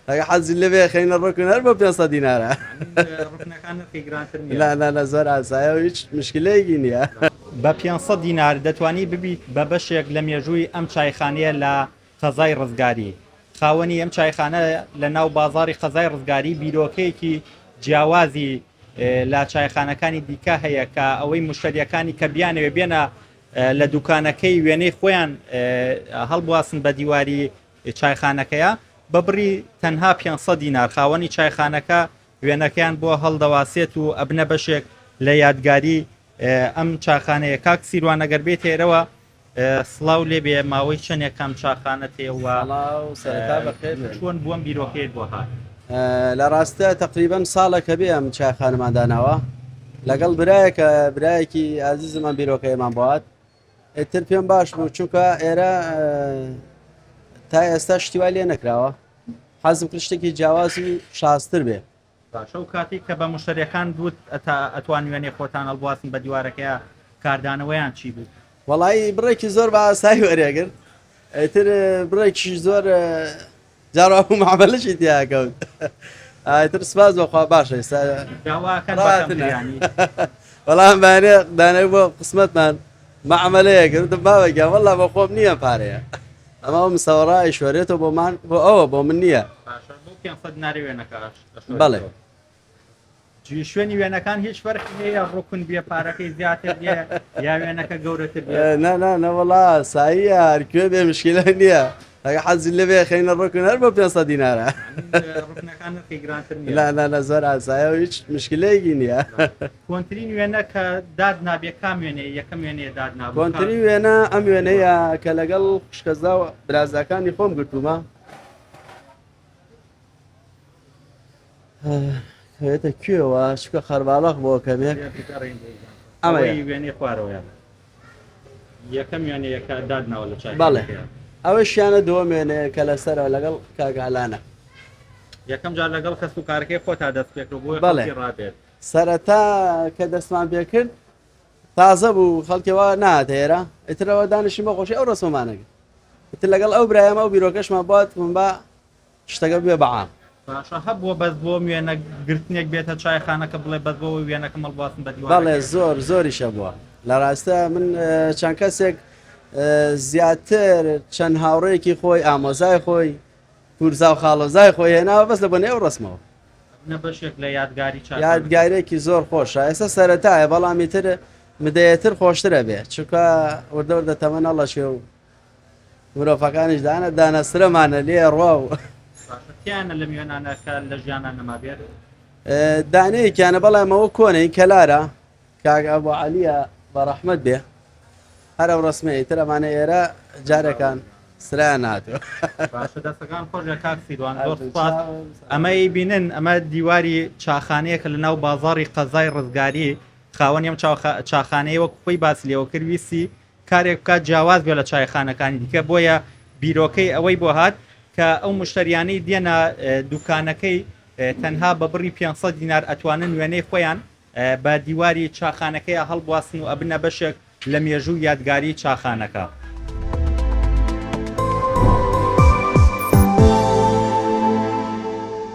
ئەگە حەزی لەبێ خەینە ڕۆکن هەر بۆ 500 دینارە. ڕکنەکان نرخی گرانتر نیە. لا زۆر ئاسایە و هیچ مشکلەیەکی نییە. بە 500 دینار دەتوانی ببیت بە بەشێک لە مێژووی ئەم چایخانەیە لە قەزای ڕزگاری. خاوەنی ئەم چایخانە لە ناو بازاری قەزای ڕزگاری بیرۆکەیەکی جیاوازی لە چایخانەکانی دیکە هەیە کە ئەوەی مشتریەکانی کە بیانەوێ بێنە لە دوکانەکەی وێنەی خۆیان هەڵبواسن بە دیواری چایخانەکەیە بە بڕی تەنها 500 دینار. خاوەنی چایخانەکە وێنەکەیان بۆ هەڵدەواسێت و ئەبنە بەشێک لە یادگاری ئەم چاخانەیە. کاک سیروان ئەگەر بێت ئێرەوە سڵاو لێبێ ماوەی چەندێکم چاخانە تێوە چۆن بووم بیرۆکەیت بۆ هات؟ لە ڕاستە تقریبان ساڵێکە بێ ئەم چاخانەمانداناوە لەگەڵ برایەکی ئازیزمان بیرۆکەیەمان بۆات. ئێتر پێم باش بوو چونکە ئێرە تا ئێستا شتیوای لێ نەکراوە. حەزم کرد شتێکی جیاوازی شاستر بێ. باشە و کاتی کە بە مشتریەکان دوت ئەتوان وێنێ خۆتان هەڵبواسن بە دیوارەکەیە کاردانەوەیان چی بوو؟ وەڵی بڕێکی زۆر بە ئاسایی وەرێگرت. ئیتر بڕێکی زۆر جاڕاو معاملەشی تیاکەوت. ئیتر سپاس بەخوا باشە ئێستا وەڵام بانێ دانەی بۆ قسمەتمان معاملەیە کردم باوەگە وەڵا بە خۆم نییە پارەیە. ئەمە مسەوەڕای شوێرێتەوە بۆمان بۆ ئەوە بۆ من نییە. بەڵێ شوێنی وێنەکان هیچ فەرقی هەیە ڕوکن بێ پارەکەی زیاتر بێ یا وێنەکە گەورەتر بێ؟ نەوەڵا ساییە هەرکوێ بێ مشکلە نییە. ئەگە حەزی لەبێ خەینە ڕۆکن هەر بۆ 500 دینارە. ڕکنەکان نرخی گرانتر نیە. لا زۆر ئاسایە و هیچ مشکلەیەکی نییە. کۆنتترین وێنە کە داد نابێ کام وێنێ یەکەم وێنەیە داد نابێت؟ کۆنتترین وێنە ئەم وێنەیە کە لەگەڵ خوشکەزا و برازەکانی خۆم گرتومە. هێتە کوێوە چکە خەرباڵق بۆ کەمێک ئەمە وێنەی خوارەوە یەکەم وێنەیەکە دادناوە لە چای. بەڵێ ئەوە شیانە دووەم وێنەیە کە لەسەرەوە لەگەڵ کاگالانە. یەکەم جار لەگەڵ کەس و کارەکەی خۆتا دەست پێکرد بۆ ڕابێت. سەرەتا کە دەستمان پێ کرد تازە بوو خەڵکیەوە نهات ئێرە ئیترەوە دانیشتین بە خۆشی ئەو ڕسممانەگەن. ئیتر لەگەڵ ئەو برایەمە و بیرۆکەشمان بات من بە شتەکە بێ بەعام. باشە هەبووە بەس بۆ وێنە گرتنێک بێتە چایخانەکە بڵێ بەس بۆ وێنەکە هەڵبواسن بە دیوار. بەڵێ زۆریشە بووە. لە ڕاستە من چەند کەسێک زیاتر چەند هاوڕێکی خۆی ئامۆزای خۆی کورزا و خاڵۆزای خۆی هێناوە بەس لە بۆنێ ئەو ڕسمەوە. بەشێک لە یادگاری یادگارێکی زۆر خۆشە. ئێستا سەرەتایە بەڵامی تر مدەیەتر خۆشترە بێ چونکە وردە تەمە نەڵەشێ و مرۆڤەکانیش دانەسرەمانە لێ ڕوا و یانە لە میێنانەکە لە ژیانان نەما بێت دانەیەکیانە بەڵامەوە کۆنەی کەلارە کاگا بۆ عەلیە بە ڕەحمەت بێ هەر ئەو ڕسمەیە تر ئەمانە ئێرە جارێکان سرایان ناتوە. دەستەکان خۆش لە کاک سیروان زۆر سپاس. ئەمەی بینن ئەمە دیواری چاخانەیەکە لە ناو بازاڕی قەزای ڕزگاری خاوەنی ئەم چاخانەیە وەک خۆی باسی لێەوە کرد ویستی کارێک بکات جیاواز بێ لە چایخانەکانی دیکە بۆیە بیرۆکەی ئەوەی بۆ هات کە ئەو مشتریانەی دێنە دوکانەکەی تەنها بە بڕی 500 دینار ئەتوانن وێنەی خۆیان بە دیواری چاخانەکەی هەڵبواسن و ئەبنە بەشێک لە مێژوو یادگاری چاخانەکە.